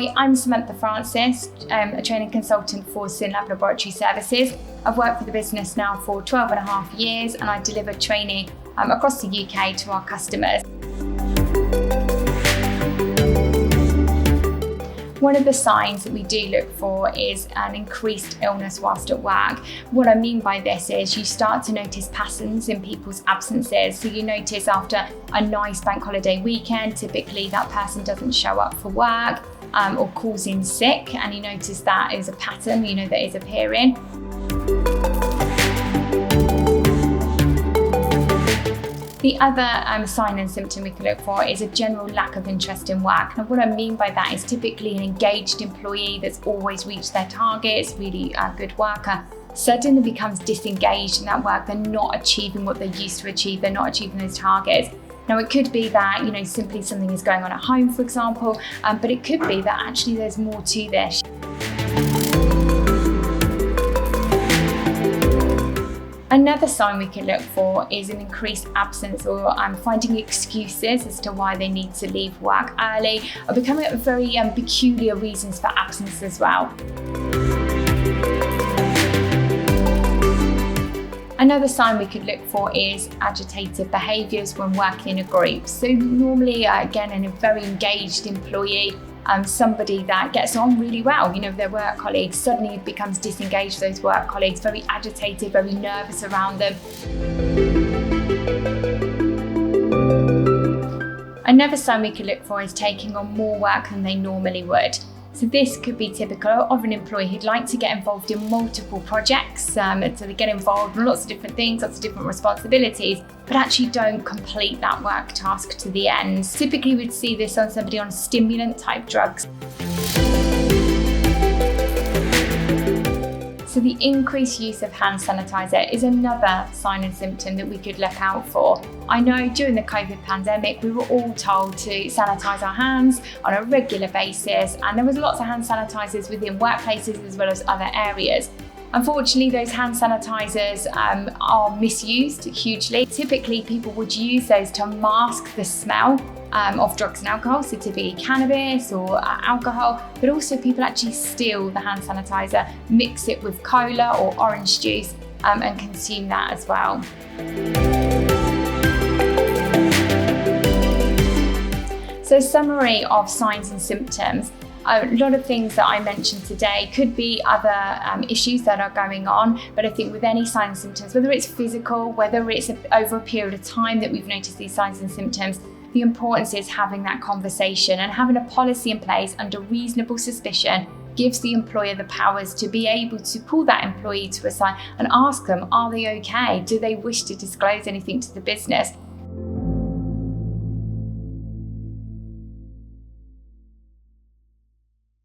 Hi, I'm Samantha Francis, a training consultant for SynLab Laboratory Services. I've worked for the business now for 12 and a half years, and I deliver training across the UK to our customers. One of the signs that we do look for is an increased illness whilst at work. What I mean by this is you start to notice patterns in people's absences. So you notice after a nice bank holiday weekend, typically that person doesn't show up for work or calls in sick, and you notice that is a pattern, that is appearing. The other sign and symptom we can look for is a general lack of interest in work. And what I mean by that is typically an engaged employee that's always reached their targets, really a good worker, suddenly becomes disengaged in that work. They're not achieving what they used to achieve. They're not achieving those targets. Now, it could be that, simply something is going on at home, for example, but it could be that actually there's more to this. Another sign we can look for is an increased absence or finding excuses as to why they need to leave work early, or becoming very peculiar reasons for absence as well. Another sign we could look for is agitated behaviours when working in a group. So normally, again, in a very engaged employee, somebody that gets on really well, with their work colleagues, suddenly becomes disengaged with those work colleagues, very agitated, very nervous around them. Another sign we could look for is taking on more work than they normally would. So this could be typical of an employee who'd like to get involved in multiple projects, so they get involved in lots of different things, lots of different responsibilities, but actually don't complete that work task to the end. Typically we'd see this on somebody on stimulant type drugs. So the increased use of hand sanitizer is another sign and symptom that we could look out for. I know during the COVID pandemic, we were all told to sanitize our hands on a regular basis, and there was lots of hand sanitizers within workplaces as well as other areas. Unfortunately, those hand sanitizers are misused hugely. Typically, people would use those to mask the smell of drugs and alcohol, so typically cannabis or alcohol, but also people actually steal the hand sanitizer, mix it with cola or orange juice and consume that as well. So summary of signs and symptoms. A lot of things that I mentioned today could be other issues that are going on, but I think with any signs and symptoms, whether it's physical, whether it's over a period of time that we've noticed these signs and symptoms, the importance is having that conversation and having a policy in place under reasonable suspicion gives the employer the powers to be able to pull that employee to a side and ask them, are they okay? Do they wish to disclose anything to the business?